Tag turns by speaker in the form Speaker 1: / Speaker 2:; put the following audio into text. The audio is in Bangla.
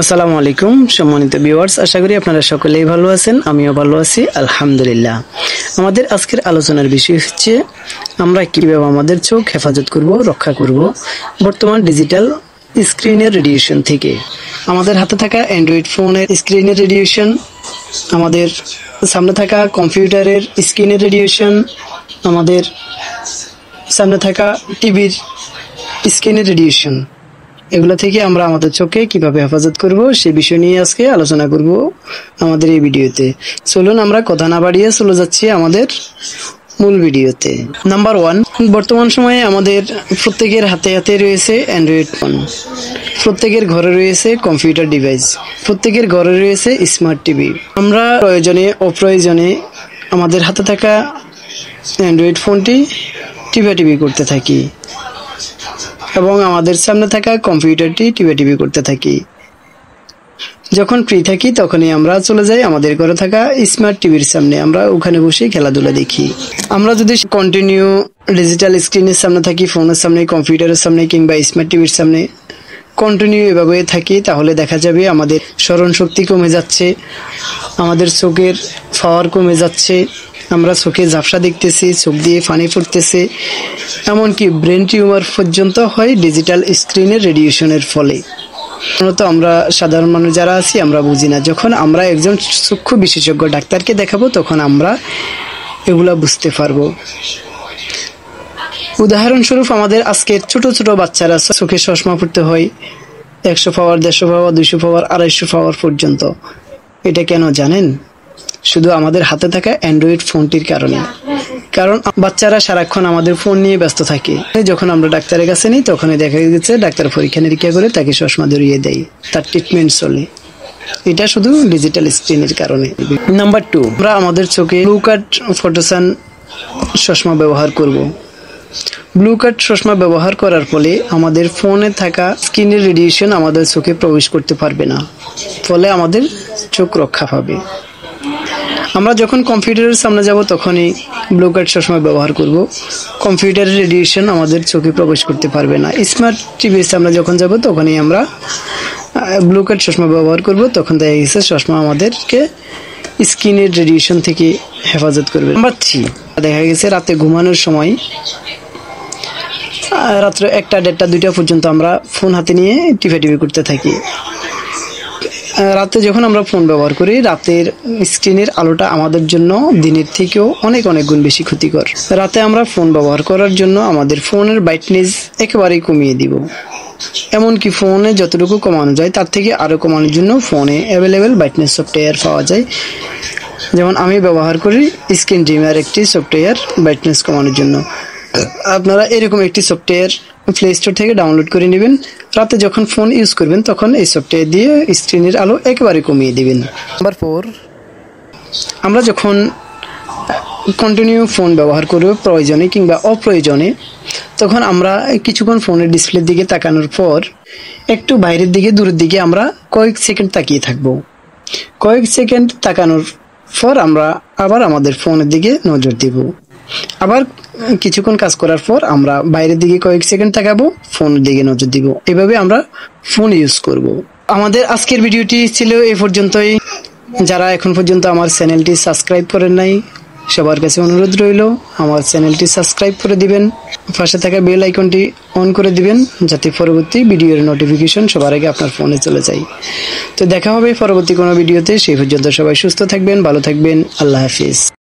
Speaker 1: আসসালামু আলাইকুম সম্মানিত ভিউয়ার্স, আশা করি আপনারা সকলেই ভালো আছেন। আমিও ভালো আছি আলহামদুলিল্লাহ। আমাদের আজকের আলোচনার বিষয় হচ্ছে আমরা কিভাবে আমাদের চোখ হেফাজত করব, রক্ষা করব বর্তমান ডিজিটাল স্ক্রিনের রেডিয়েশন থেকে। আমাদের হাতে থাকা অ্যান্ড্রয়েড ফোনের স্ক্রিনের রেডিয়েশন, আমাদের সামনে থাকা কম্পিউটারের স্ক্রিনের রেডিয়েশন, আমাদের সামনে থাকা টিভির স্ক্রিনের রেডিয়েশন, এগুলো থেকে আমরা আমাদের চোখে কিভাবে হেফাজত করব সেই বিষয় নিয়ে আজকে আলোচনা করব আমাদের এই ভিডিওতে। চলুন আমরা কথা না বাড়িয়ে চলে যাচ্ছি আমাদের মূল ভিডিওতে। নাম্বার 1, বর্তমান সময়ে আমাদের প্রত্যেকের হাতে হাতে রয়েছে অ্যান্ড্রয়েড ফোন, প্রত্যেকের ঘরে রয়েছে কম্পিউটার ডিভাইস, প্রত্যেকের ঘরে রয়েছে স্মার্ট টিভি। আমরা প্রয়োজনে অপ্রয়োজনে আমাদের হাতে থাকা অ্যান্ড্রয়েড ফোনটি টিপাটিপি করতে থাকি এবং আমাদের সামনে থাকা কম্পিউটারটি টিপাটিপি করতে থাকি। যখন ফ্রি থাকি তখনই আমরা চলে যাই আমাদের ঘরে থাকা স্মার্ট টিভির সামনে, আমরা ওখানে বসে খেলাধুলা দেখি। আমরা যদি কন্টিনিউ ডিজিটাল স্ক্রিনের সামনে থাকি, ফোনের সামনে, কম্পিউটারের সামনে কিংবা স্মার্ট টিভির সামনে কন্টিনিউ এভাবে থাকি, তাহলে দেখা যাবে আমাদের স্মরণ শক্তি কমে যাচ্ছে, আমাদের চোখের পাওয়ার কমে যাচ্ছে, আমরা চোখে ঝাপসা দেখতেছি, চোখ দিয়ে পানি পড়তেছে, এমনকি ব্রেন টিউমার পর্যন্ত হয় ডিজিটাল স্ক্রিনের রেডিয়েশনের ফলে। মূলত আমরা সাধারণ মানুষ যারা আছি আমরা বুঝি না। যখন আমরা একজন চক্ষু বিশেষজ্ঞ ডাক্তারকে দেখাবো তখন আমরা এগুলা বুঝতে পারবো। উদাহরণস্বরূপ আমাদের আজকের ছোট ছোট বাচ্চারা চোখে চশমা পড়তে হয় 100 পাওয়ার, 150 পাওয়ার, 200 পাওয়ার, 250 পাওয়ার পর্যন্ত। এটা কেন জানেন? শুধু আমাদের হাতে থাকা অ্যান্ড্রয়েড ফোনটির কারণে। কারণ বাচ্চারা সারাক্ষণ আমাদের ফোন নিয়ে ব্যস্ত থাকে। যখন আমরা ডাক্তারের কাছে নিই তখনই দেখা গেছে ডাক্তার পরীক্ষা নিরীক্ষা করে তাকে চশমা ধরিয়ে দেয়, তার ট্রিটমেন্ট চলে। এটা শুধু ডিজিটাল স্ক্রিনের কারণে। নাম্বার 2, আমরা আমাদের চোখে ব্লু কাট ফটোসান চশমা ব্যবহার করব। ব্লু কাট চশমা ব্যবহার করার ফলে আমাদের ফোনে থাকা স্ক্রিনের রেডিয়েশন আমাদের চোখে প্রবেশ করতে পারবে না, ফলে আমাদের চোখ রক্ষা পাবে। আমরা যখন কম্পিউটারের সামনে যাব তখনই ব্লু কাট চশমা ব্যবহার করব, কম্পিউটারের রেডিয়েশন আমাদের চোখে প্রবেশ করতে পারবে না। স্মার্ট টিভির সামনে যখন যাব তখনই আমরা ব্লু কাট চশমা ব্যবহার করব, তখন দেখা গেছে চশমা আমাদেরকে স্ক্রিনের রেডিয়েশন থেকে হেফাজত করবে। নাম্বার 3, দেখা গেছে রাতে ঘুমানোর সময় রাত্রে 1টা, 1:30, 2টা পর্যন্ত আমরা ফোন হাতে নিয়ে টিপাটিপি করতে থাকি। রাতে যখন আমরা ফোন ব্যবহার করি, রাতের স্ক্রিনের আলোটা আমাদের জন্য দিনের থেকেও অনেক অনেক গুণ বেশি ক্ষতিকর। রাতে আমরা ফোন ব্যবহার করার জন্য আমাদের ফোনের ব্রাইটনেস একেবারেই কমিয়ে দিব, এমনকি ফোনে যতটুকু কমানো যায় তার থেকে আরও কমানোর জন্য ফোনে অ্যাভেলেবেল ব্রাইটনেস সফটওয়্যার পাওয়া যায়। যেমন আমি ব্যবহার করি স্ক্রিন ড্রিমার একটি সফটওয়্যার ব্রাইটনেস কমানোর জন্য। আপনারা এরকম একটি সফটওয়্যার প্লে স্টোর থেকে ডাউনলোড করে নেবেন। রাতে যখন ফোন ইউজ করবেন তখন এই সফটওয়্যার দিয়ে স্ক্রিনের আলো একেবারে কমিয়ে দিবেন। নাম্বার 4, আমরা যখন কন্টিনিউ ফোন ব্যবহার করব প্রয়োজনে কিংবা অপ্রয়োজনে, তখন আমরা কিছুক্ষণ ফোনের ডিসপ্লের দিকে তাকানোর পর একটু বাইরের দিকে, দূরের দিকে আমরা কয়েক সেকেন্ড তাকিয়ে থাকব। কয়েক সেকেন্ড তাকানোর পর আমরা আবার আমাদের ফোনের দিকে নজর দেব। আবার কিছুক্ষণ কাজ করার পর আমরা বাইরের দিকে কয়েক সেকেন্ড তাকাবো, ফোনের দিকে নজর দিব। এভাবে আমরা ফোন ইউজ করব। আমাদের আজকের ভিডিওটি ছিল এই পর্যন্তই। যারা এখন পর্যন্ত আমার চ্যানেলটি সাবস্ক্রাইব করেন নাই, সবার কাছে অনুরোধ রইল আমার চ্যানেলটি সাবস্ক্রাইব করে দিবেন, পাশে থাকা বেল আইকনটি অন করে দিবেন যাতে পরবর্তী ভিডিওর নোটিফিকেশন সবার আগে আপনার ফোনে চলে যায়। তো দেখা হবে পরবর্তী কোনো ভিডিওতে। সেই পর্যন্ত সবাই সুস্থ থাকবেন, ভালো থাকবেন। আল্লাহ হাফিজ।